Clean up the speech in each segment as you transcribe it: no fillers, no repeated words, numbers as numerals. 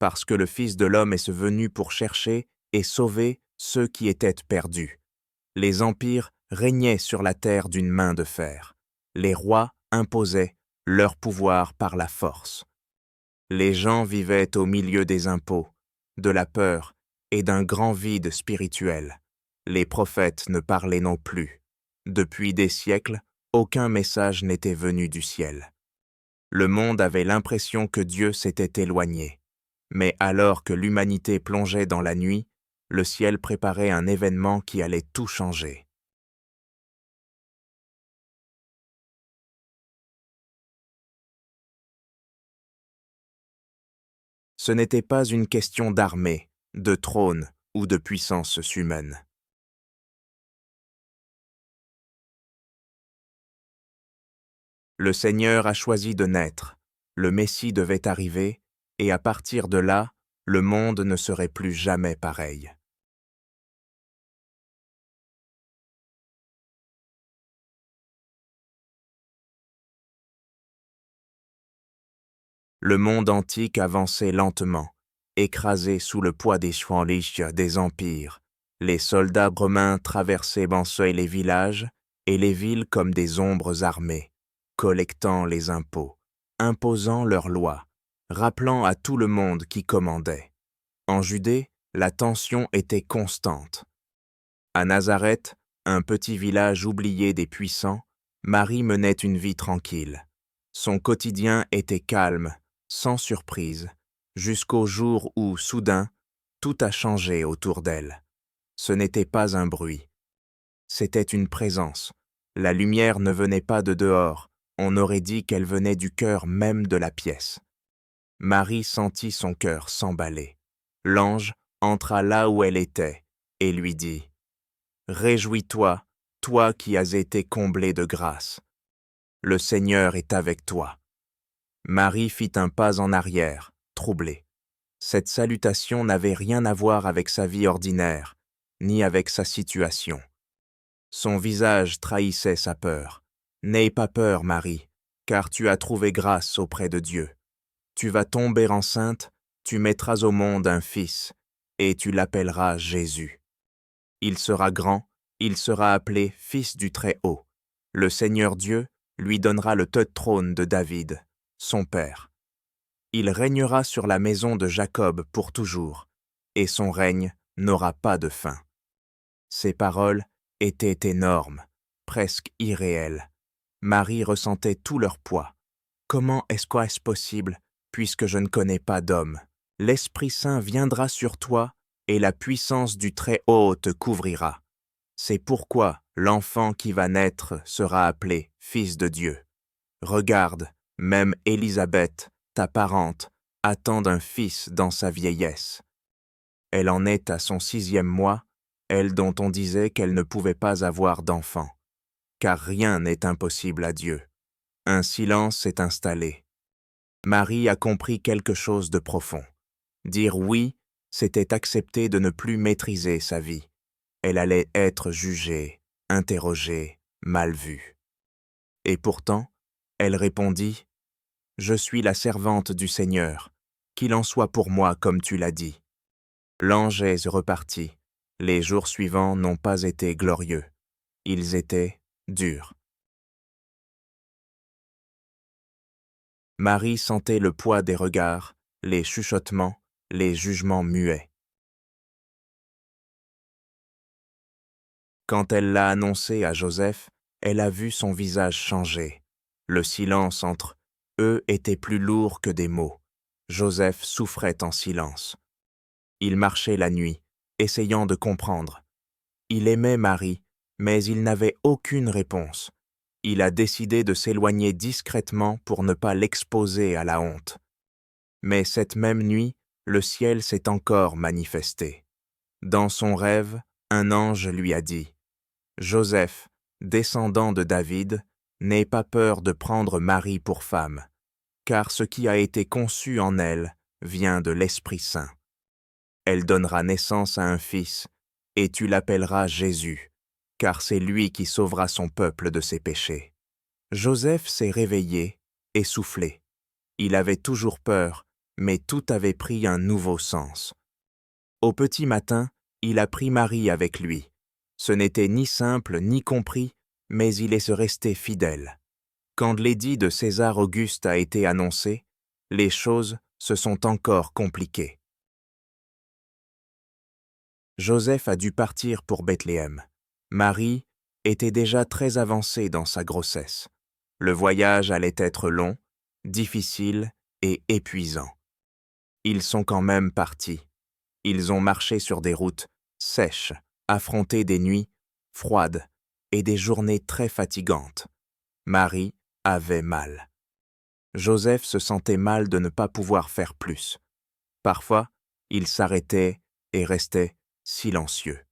parce que le Fils de l'homme est venu pour chercher et sauver ceux qui étaient perdus. Les empires régnaient sur la terre d'une main de fer. Les rois imposaient leur pouvoir par la force. Les gens vivaient au milieu des impôts, de la peur et d'un grand vide spirituel. Les prophètes ne parlaient non plus. Depuis des siècles, aucun message n'était venu du ciel. Le monde avait l'impression que Dieu s'était éloigné. Mais alors que l'humanité plongeait dans la nuit, le ciel préparait un événement qui allait tout changer. Ce n'était pas une question d'armée, de trône ou de puissance humaine. Le Seigneur a choisi de naître, le Messie devait arriver, et à partir de là, le monde ne serait plus jamais pareil. Le monde antique avançait lentement, écrasé sous le poids des Schwanlich des empires. Les soldats romains traversaient Bansuil les villages et les villes comme des ombres armées, collectant les impôts, imposant leurs lois, rappelant à tout le monde qui commandait. En Judée, la tension était constante. À Nazareth, un petit village oublié des puissants, Marie menait une vie tranquille. Son quotidien était calme, sans surprise, jusqu'au jour où, soudain, tout a changé autour d'elle. Ce n'était pas un bruit. C'était une présence. La lumière ne venait pas de dehors, on aurait dit qu'elle venait du cœur même de la pièce. Marie sentit son cœur s'emballer. L'ange entra là où elle était et lui dit « Réjouis-toi, toi qui as été comblée de grâce. Le Seigneur est avec toi. » Marie fit un pas en arrière, troublée. Cette salutation n'avait rien à voir avec sa vie ordinaire, ni avec sa situation. Son visage trahissait sa peur. « N'aie pas peur, Marie, car tu as trouvé grâce auprès de Dieu. Tu vas tomber enceinte, tu mettras au monde un fils, et tu l'appelleras Jésus. Il sera grand, il sera appelé Fils du Très-Haut. Le Seigneur Dieu lui donnera le trône de David, son père. Il régnera sur la maison de Jacob pour toujours, et son règne n'aura pas de fin. » Ces paroles étaient énormes, presque irréelles. Marie ressentait tout leur poids. Comment est-ce possible, puisque je ne connais pas d'homme? L'Esprit Saint viendra sur toi, et la puissance du Très-Haut te couvrira. C'est pourquoi l'enfant qui va naître sera appelé Fils de Dieu. Regarde, même Élisabeth, ta parente, attend un fils dans sa vieillesse. Elle en est à son 6e mois, elle dont on disait qu'elle ne pouvait pas avoir d'enfant. Car rien n'est impossible à Dieu. Un silence s'est installé. Marie a compris quelque chose de profond. Dire oui, c'était accepter de ne plus maîtriser sa vie. Elle allait être jugée, interrogée, mal vue. Et pourtant, elle répondit « Je suis la servante du Seigneur, qu'il en soit pour moi comme tu l'as dit. » L'ange est reparti. Les jours suivants n'ont pas été glorieux. Ils étaient durs. Marie sentait le poids des regards, les chuchotements, les jugements muets. Quand elle l'a annoncé à Joseph, elle a vu son visage changer. Le silence entre eux était plus lourd que des mots. Joseph souffrait en silence. Il marchait la nuit, essayant de comprendre. Il aimait Marie, mais il n'avait aucune réponse. Il a décidé de s'éloigner discrètement pour ne pas l'exposer à la honte. Mais cette même nuit, le ciel s'est encore manifesté. Dans son rêve, un ange lui a dit « Joseph, descendant de David, n'aie pas peur de prendre Marie pour femme, car ce qui a été conçu en elle vient de l'Esprit Saint. Elle donnera naissance à un fils, et tu l'appelleras Jésus, car c'est lui qui sauvera son peuple de ses péchés. » Joseph s'est réveillé, essoufflé. Il avait toujours peur, mais tout avait pris un nouveau sens. Au petit matin, il a pris Marie avec lui. Ce n'était ni simple ni compris, mais il est resté fidèle. Quand l'édit de César Auguste a été annoncé, les choses se sont encore compliquées. Joseph a dû partir pour Bethléem. Marie était déjà très avancée dans sa grossesse. Le voyage allait être long, difficile et épuisant. Ils sont quand même partis. Ils ont marché sur des routes sèches, affronté des nuits froides et des journées très fatigantes. Marie avait mal. Joseph se sentait mal de ne pas pouvoir faire plus. Parfois, il s'arrêtait et restait silencieux.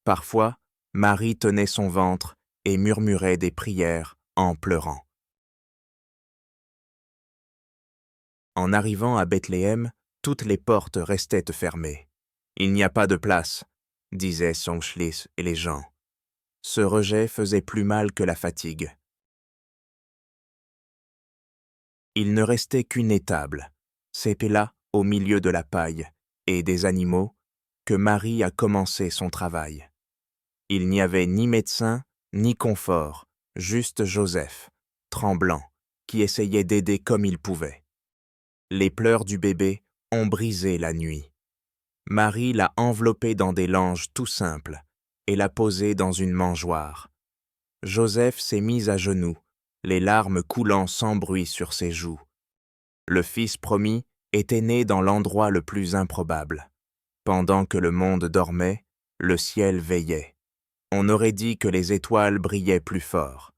Parfois, Marie tenait son ventre et murmurait des prières en pleurant. En arrivant à Bethléem, toutes les portes restaient fermées. « Il n'y a pas de place », disaient Songschlis et les gens. Ce rejet faisait plus mal que la fatigue. Il ne restait qu'une étable, c'était là, au milieu de la paille, et des animaux, que Marie a commencé son travail. Il n'y avait ni médecin, ni confort, juste Joseph, tremblant, qui essayait d'aider comme il pouvait. Les pleurs du bébé ont brisé la nuit. Marie l'a enveloppé dans des langes tout simples et l'a posé dans une mangeoire. Joseph s'est mis à genoux, les larmes coulant sans bruit sur ses joues. Le fils promis était né dans l'endroit le plus improbable. Pendant que le monde dormait, le ciel veillait. On aurait dit que les étoiles brillaient plus fort.